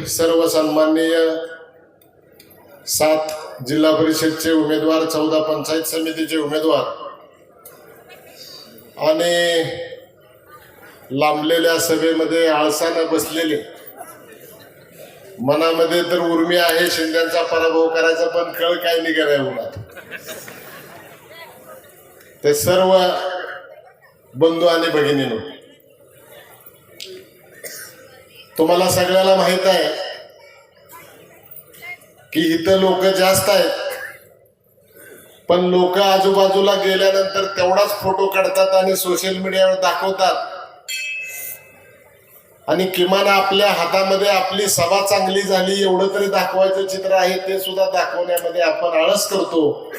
सर्व सन्माननीय 7 जिल्हा परिषदचे उमेदवार, 14 पंचायत समितीचे उमेदवार आणि लांबलेल्या सभेमध्ये आळसानं बसलेले, मनामध्ये तर उर्मी आहे शिंद्यांचा पराभव करायचा, पण कळ काय निघालाय उन्हात. ते सर्व बंधू आणि भगिनींनो, तुम्हाला सगळ्याला माहित आहे की इथं लोक जास्त आहेत, पण लोक आजूबाजूला गेल्यानंतर तेवढाच फोटो काढतात आणि सोशल मीडियावर दाखवतात, आणि किमान आपल्या हातामध्ये आपली सभा चांगली झाली एवढं तरी दाखवायचं चित्र आहे ते सुद्धा दाखवण्यामध्ये आपण आळस करतो.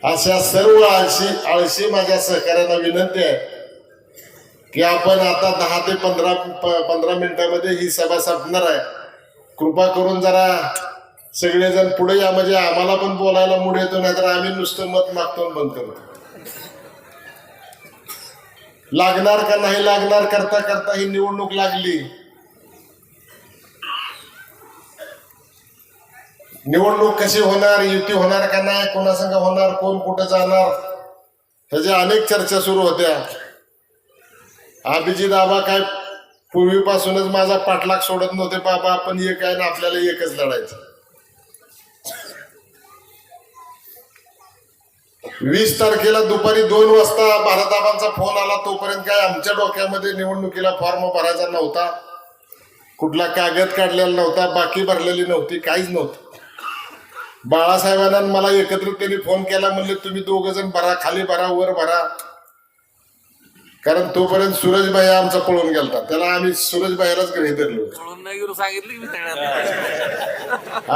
अशा सर्व आळशी माझ्या सहकार्यांना विनंती आहे की आपण आता 10 ते 15 मिनिटांमध्ये ही सभा संपणार आहे. कृपा करून जरा सगळेजण पुढे या, म्हणजे आम्हाला पण बोलायला मूड येतो, नाहीतर आम्ही नुसतं मत मागतो बंद करतो. लागणार का नाही लागणार करता करता ही निवडणूक लागली. निवडणूक कशी होणार, युती होणार का नाही, कोणासंग होणार, कोण कुठं जाणार, ह्याच्या अनेक चर्चा सुरू होत्या. अभिजित आबा काय पूर्वीपासूनच माझा पाठलाग सोडत नव्हते, बाबा आपण एक आहे ना आपल्याला एकच लढायचं. 20 तारखेला दुपारी 2 वाजता भारताबांचा फोन आला. तोपर्यंत काय आमच्या डोक्यामध्ये निवडणुकीला फॉर्म भरायचा नव्हता, कुठला कागद काढलेला नव्हता, बाकी भरलेली नव्हती, काहीच नव्हतं. बाळासाहेबांना मला एकत्रित त्यांनी फोन केला, म्हणले तुम्ही 2 जण भरा, खाली भरा, वर भरा. कारण तोपर्यंत सूरज भाई आमचा पळून गेलता, त्याला आम्ही सूरज भाईलाच घरी धरलो.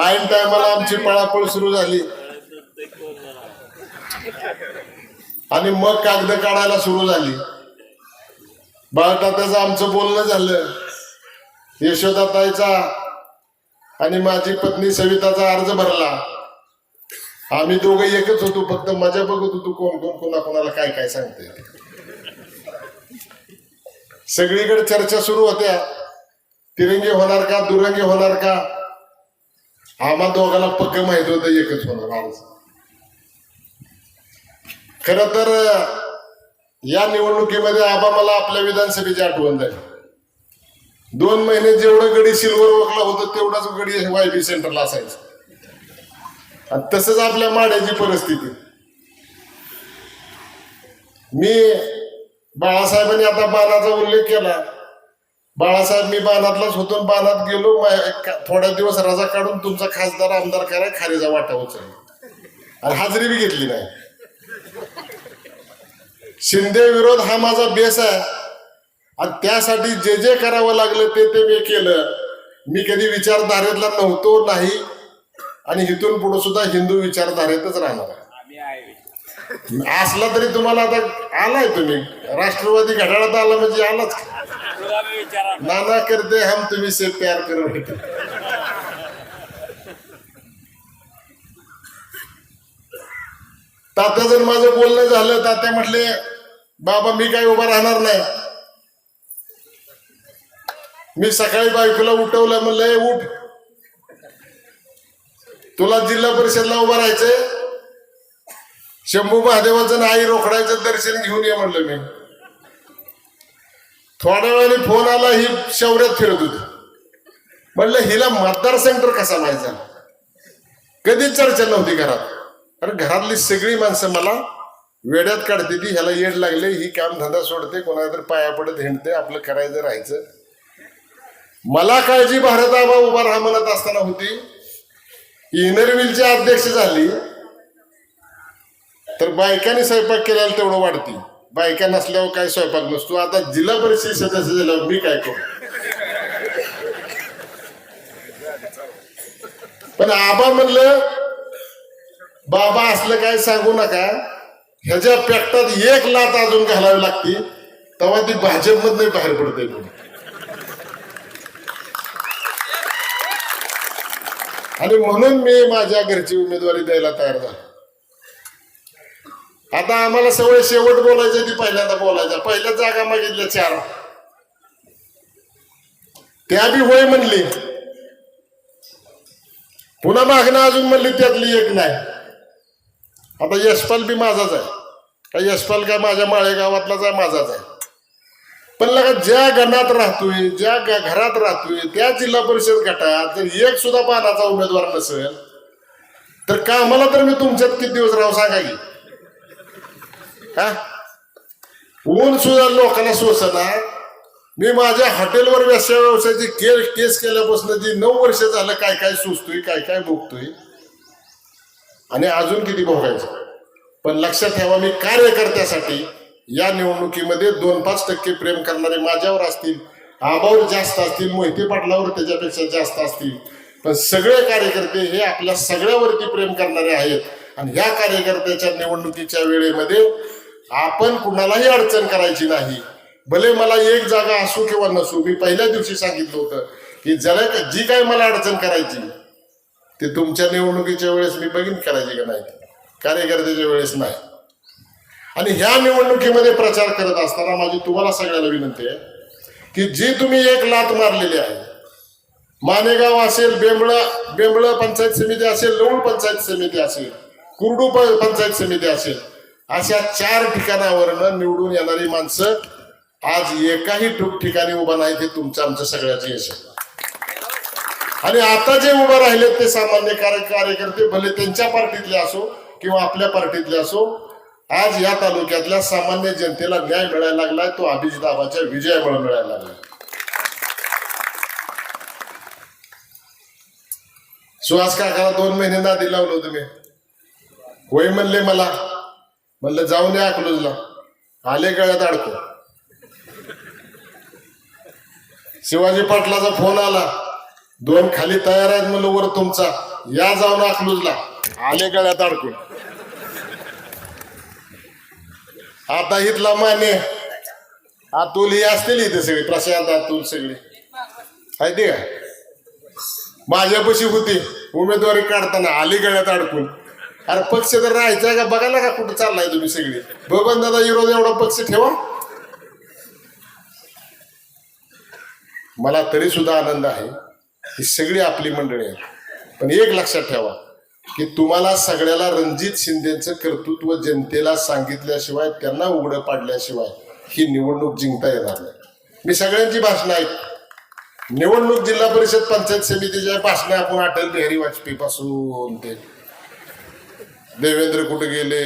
ऐन टायमाला आमची पळापळ सुरू झाली आणि मग कागद काढायला सुरू झाली. बाळटात्याचं आमचं बोलणं झालं, यशोदाताईचा आणि माझी पत्नी सविताचा अर्ज भरला. आम्ही दोघं एकच होतो, फक्त मजा बघत होतो कोण कोण कोणाकोणाला काय काय सांगते. सगळीकडे चर्चा सुरू होत्या, तिरंगी होणार का दुरंगी होणार का. आम्हा दोघांना पक्क माहित होतं एकच होणार आज. खर तर या निवडणुकीमध्ये आबा मला आपल्या विधानसभेची आठवण झाली. 2 महिने जेवढं गडी सिल्वर वकला होतं तेवढाच गडी YB सेंटरला असायचं. आणि तसंच आपल्या माड्याची परिस्थिती. मी बाळासाहेबांनी आता बाणाचा उल्लेख केला. बाळासाहेब मी बाणातलाच होतो, बाणात गेलो, थोड्या दिवस रजा काढून तुमचा खासदार आमदार कराय खारीचा वाटा उचलला आणि हाजरी बी घेतली नाही. शिंदे विरोध हा माझा बेस आहे आणि त्यासाठी जे जे करावं लागलं ते मी केलं. मी कधी विचारधारेतला नव्हतो नाही आणि इथून पुढे सुद्धा हिंदू विचारधारेतच राहणार आहे. असला तरी तुम्हाला आता आलाय, तुम्ही राष्ट्रवादी घड्याळात आला म्हणजे आलाच. नाना करते हम तुम्ही से प्यार करो. तात्या जर माझं बोलणं झालं, तात्या म्हटले बाबा मी काय उभा राहणार नाही. मी सकाळी बायकोला उठवलं, म्हणलं उठ, तुला जिल्हा परिषदला उभं राहायचंय, शंभू महादेवाचं आई रोकडायचं दर्शन घेऊन ये म्हणलं. मी थोड्या वेळाने फोन आला, ही शौर्यात फिरत होती. म्हणलं हिला मतदार सेंटर कसा माहित झाला, कधीच चर्चा नव्हती घरात. कारण घरातली सगळी माणसं मला वेड्यात काढते ती, ह्याला येड लागले, ही काम धंदा सोडते, कोणाला तर पाया पडत हिंडते, आपलं करायचं राहायचं. मला काळजी भारत आबा उभा राहा म्हणत असताना होती. इनरव्हीलची अध्यक्ष झाली तर बायकांनी स्वयंपाक केल्याला तेवढं वाढती, बायका नसल्यावर काय स्वयंपाक नसतो. आता जिल्हा परिषद सदस्य झाल्यावर मी काय करू. पण आबा म्हणलं बाबा असलं काय सांगू नका, ह्याच्या पेटात 1 लात अजून घालावी लागते, तेव्हा ती भाजपमधनं बाहेर पडते. आणि म्हणून मी माझ्या घरची उमेदवारी द्यायला तयार झालो. आता आम्हाला सवय शेवट बोलायचं, ती पहिल्यांदा बोलायचं. पहिल्या जागा मागितल्या 4, त्या बी होय म्हणली. पुन्हा मागणं अजून म्हणली त्यातली एक नाही. आता यशपाल बी माझाच आहे का? यशपाल काय माझ्या माळेगावातलाच आहे, माझाच आहे. पण लगा ज्या गणात राहतोय, ज्या घरात राहतोय, त्या जिल्हा परिषद गटात जर एक सुद्धा पानाचा उमेदवार नसेल तर कामाला तर मी तुमच्यात किती दिवस राहू सांगा की? हा, ऊन सुद्धा लोकांना सोसना. मी माझ्या हॉटेलवर व्यवसायाची केस केल्यापासून जी 9 वर्ष झालं काय काय सुचतोय, काय काय भोगतोय आणि अजून किती भोगायचं. पण लक्षात ठेवा, मी कार्यकर्त्यासाठी या निवडणुकीमध्ये 2-5% प्रेम करणारे माझ्यावर असतील, आबावर जास्त असतील, मोहिते पाटलावर त्याच्यापेक्षा जास्त असतील, पण सगळे कार्यकर्ते हे आपल्या सगळ्यावरती प्रेम करणारे आहेत. आणि ह्या कार्यकर्त्याच्या निवडणुकीच्या वेळेमध्ये आपण कुणालाही अडचण करायची नाही. भले मला एक जागा असो किंवा नसो, मी पहिल्या दिवशी सांगितलं होतं की जरा जी काय मला अडचण करायची ते तुमच्या निवडणुकीच्या वेळेस मी बघीन करायची का नाही, कार्यकर्त्याच्या वेळेस नाही. आणि ह्या निवडणुकीमध्ये प्रचार करत असताना माझी तुम्हाला सगळ्याला विनंती आहे की जी तुम्ही एक लात मारलेली आहे, मानेगाव असेल, बेंबळ पंचायत समिती असेल, लवळ पंचायत समिती असेल, कुरडू पंचायत समिती असेल, अशा 4 ठिकाणावरनं निवडून येणारी माणसं आज एकाही ठिकाणी उभा नाही. ते तुमचं आमचं सगळ्याचं यश आहे. आणि आता जे उभं राहिले ते सामान्य कार्यकर्ते, भले त्यांच्या पार्टीतले असो किंवा आपल्या पार्टीतले असो, आज या तालुक्यातल्या सामान्य जनतेला न्याय मिळायला लागलाय. तो अभिजिताबाच्या विजयामुळे मिळायला लागलाय. सुहास काकाला 2 महिने नादी लावलं होतं मी. होय म्हणले मला, म्हणलं जाऊन या अकलूजला, आले गळ्यात अडकून. शिवाजी पाटलाचा फोन आला, 2 खाली तयार आहेत म्हणलं, वर तुमचा, या जाऊन अकलूजला, आले गळ्यात अडकून. आता इथला माने अतुल ही असतील इथे सगळी, प्रशांत अतुल सगळी आहे ते का? माझ्यापाशी होती उमेदवारी काढताना, आली गळ्यात अडकून. अरे पक्ष तर राहायचा का? बघायला का कुठं चाललाय तुम्ही सगळे? बबन दादा विरोध एवढा पक्ष ठेवा. मला तरी सुद्धा आनंद आहे ही सगळी आपली मंडळी आहे. पण एक लक्षात ठेवा की तुम्हाला सगळ्याला रणजित शिंदेचं कर्तृत्व जनतेला सांगितल्याशिवाय, त्यांना उघडं पाडल्याशिवाय ही निवडणूक जिंकता येणार नाही. मी सगळ्यांची भाषणं ऐक, निवडणूक जिल्हा परिषद पंचायत समितीच्या भाषणं आपण अटल बिहारी वाजपेयी पासून ते देवेंद्र कुठे गेले,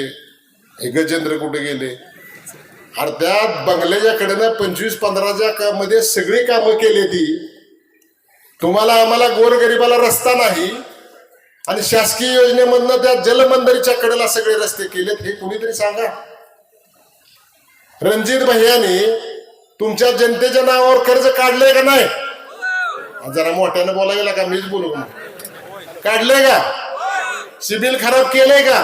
गजेंद्र कुठे गेले, अरे त्या बंगल्याच्या कडेनं 25-15च्या मध्ये सगळी कामं केली ती. तुम्हाला आम्हाला गोरगरिबाला रस्ता नाही आणि शासकीय योजनेमधनं त्या जलमंदिरच्या कडेला सगळे रस्ते केलेत, हे कुणीतरी सांगा. रणजित भैयानी तुमच्या जनतेच्या नावावर कर्ज काढलंय का नाही? जरा मोठ्यानं बोलायला का? मीच बोलू, काढलंय का? सिबिल खराब केलंय का?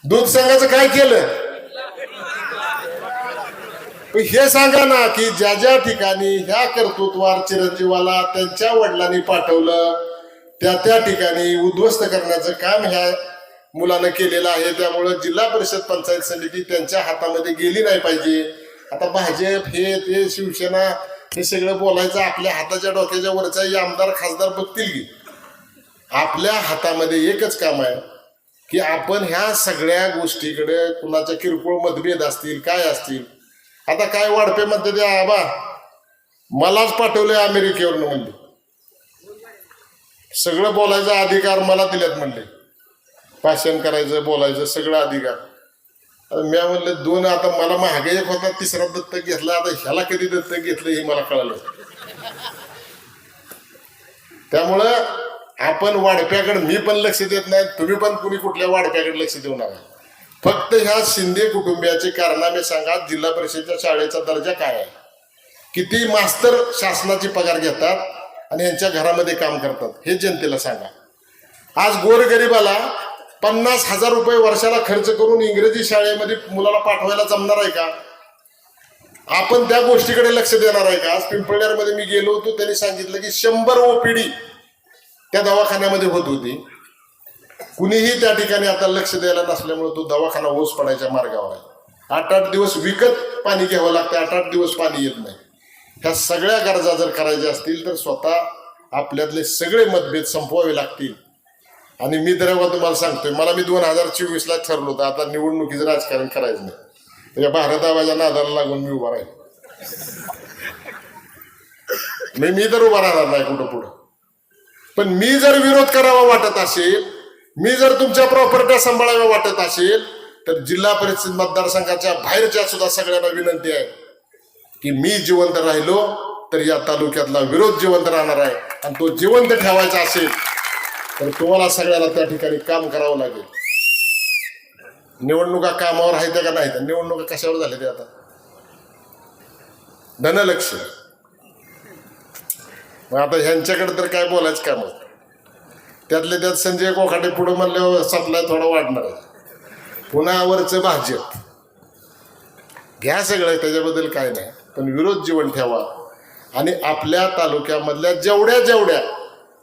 दूध संघाचं काय केलं हे सांगा ना. की ज्या ज्या ठिकाणी ह्या कर्तृत्वार चिरंजीवाला त्यांच्या वडिलांनी पाठवलं त्या ठिकाणी उद्ध्वस्त करण्याचं काम ह्या मुलानं केलेलं आहे. त्यामुळं जिल्हा परिषद पंचायत समिती त्यांच्या हातामध्ये गेली नाही पाहिजे. आता भाजप हे ते शिवसेना हे सगळं बोलायचं आपल्या हाताच्या डोक्याच्या वरचा आमदार खासदार बघतील की. आपल्या हातामध्ये एकच काम आहे की आपण ह्या सगळ्या गोष्टीकडे, कुणाच्या किरकोळ मतभेद असतील काय असतील, आता काय वाढपे म्हणते ते आबा मलाच पाठवलंय अमेरिकेवरनं म्हणले, सगळं बोलायचा अधिकार मला दिल्यात म्हणले, भाषण करायचं बोलायचं सगळं अधिकार. मी म्हणलं 2 आता मला महागाई एक होता, 3रा दत्तक घेतला, आता ह्याला कधी दत्तक घेतलं हे मला कळलं. त्यामुळं आपण वाढप्याकडे मी पण लक्ष देत नाही, तुम्ही पण कुणी कुठल्या वाढप्याकडे लक्ष देऊ नका. फक्त ह्या शिंदे कुटुंबियाचे कारनामे सांगा. जिल्हा परिषदेच्या शाळेचा दर्जा काय आहे, किती मास्तर शासनाची पगार घेतात आणि यांच्या घरामध्ये काम करतात हे जनतेला सांगा. आज गोरगरिबाला 50,000 रुपये वर्षाला खर्च करून इंग्रजी शाळेमध्ये मुलाला पाठवायला जमणार आहे का? आपण त्या गोष्टीकडे लक्ष देणार आहे का? आज पिंपळनेरमध्ये मी गेलो होतो, त्यांनी सांगितलं की 100 OPD त्या दवाखान्यामध्ये होत होती. कुणीही त्या ठिकाणी आता लक्ष द्यायला नसल्यामुळे तो दवाखाना ओस पडायच्या मार्गावर आहे. 8-8 दिवस विकत पाणी घ्यावं लागतं, 8-8 दिवस पाणी येत नाही. ह्या सगळ्या गरजा जर करायच्या असतील तर स्वतः आपल्यातले सगळे मतभेद संपवावे लागतील. आणि मी तर तुम्हाला सांगतोय, मला मी 2024ला ठरलो होतं आता निवडणुकीचं राजकारण करायचं नाही. त्या भारताबाच्या नादाला लागून मी उभा राहील. मी तर उभा राहणार नाही कुठं पुढं. पण मी जर विरोध करावा वाटत असेल, मी जर तुमच्या प्रॉपर्ट्या सांभाळाव्या वाटत असेल, तर जिल्हा परिषद मतदारसंघाच्या बाहेरच्या सुद्धा सगळ्यांना विनंती आहे की मी जिवंत राहिलो तर या तालुक्यातला विरोध जिवंत राहणार आहे. आणि तो जिवंत ठेवायचा असेल तर तुम्हाला सगळ्याला त्या ठिकाणी काम करावं लागेल. निवडणुका कामावर आहेत का नाही, तर निवडणुका कशावर झाल्या ते आता धनलक्ष्मी. मग आता ह्यांच्याकडे तर काय बोलायचं काम आहे. त्यातले त्यात संजय कोकाटे पुढे म्हणल्यावर सप्लाय थोडा वाढणार आहे. पुन्हा वरचं भाजप घ्या सगळं, त्याच्याबद्दल काय नाही. पण विरोध जीवन ठेवा. आणि आपल्या तालुक्यामधल्या जेवढ्या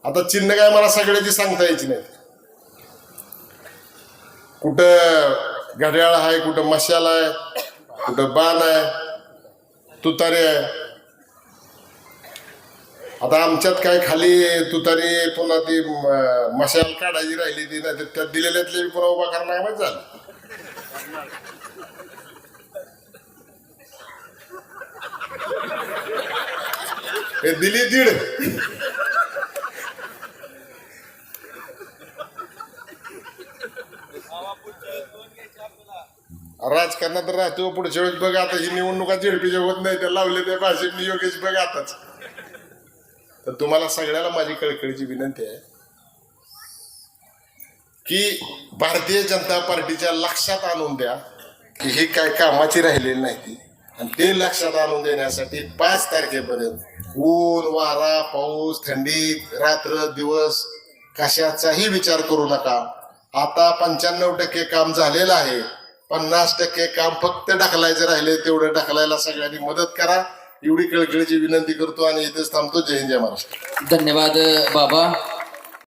आता चिन्ह काय मला सगळ्याची सांगता यायची नाही. कुठं घड्याळ आहे, कुठं मशाल आहे, कुठं बाण आहे, तुतारी आहे. आता आमच्यात काय खाली तुतारी पुन्हा ती मशाल काढायची राहिली ती, नाही तर त्यात दिलेल्यातले पुन्हा उभा करणार माहिती झालं. हे दिली 1.5. राजकारणात राहतो पुढच्या वेळेस बघा. आता ही निवडणुका झेडपीच्या होत नाही, त्या लावले त्या भाजपने योगेश बघा आताच. तर तुम्हाला सगळ्याला माझी कळकळीची विनंती आहे की भारतीय जनता पार्टीच्या लक्षात आणून द्या की हे काय कामाची राहिलेली नाही. आणि ते लक्षात आणून देण्यासाठी 5 तारखेपर्यंत ऊन वारा पाऊस थंडी रात्र दिवस कशाचाही विचार करू नका. आता 95% काम झालेलं आहे. 50% काम फक्त ढकलायचं राहिले, तेवढं ढकलायला सगळ्यांनी मदत करा. एवढी कळकळीची विनंती करतो आणि इथेच थांबतो. जय हिंद जय महाराष्ट्र. धन्यवाद बाबा.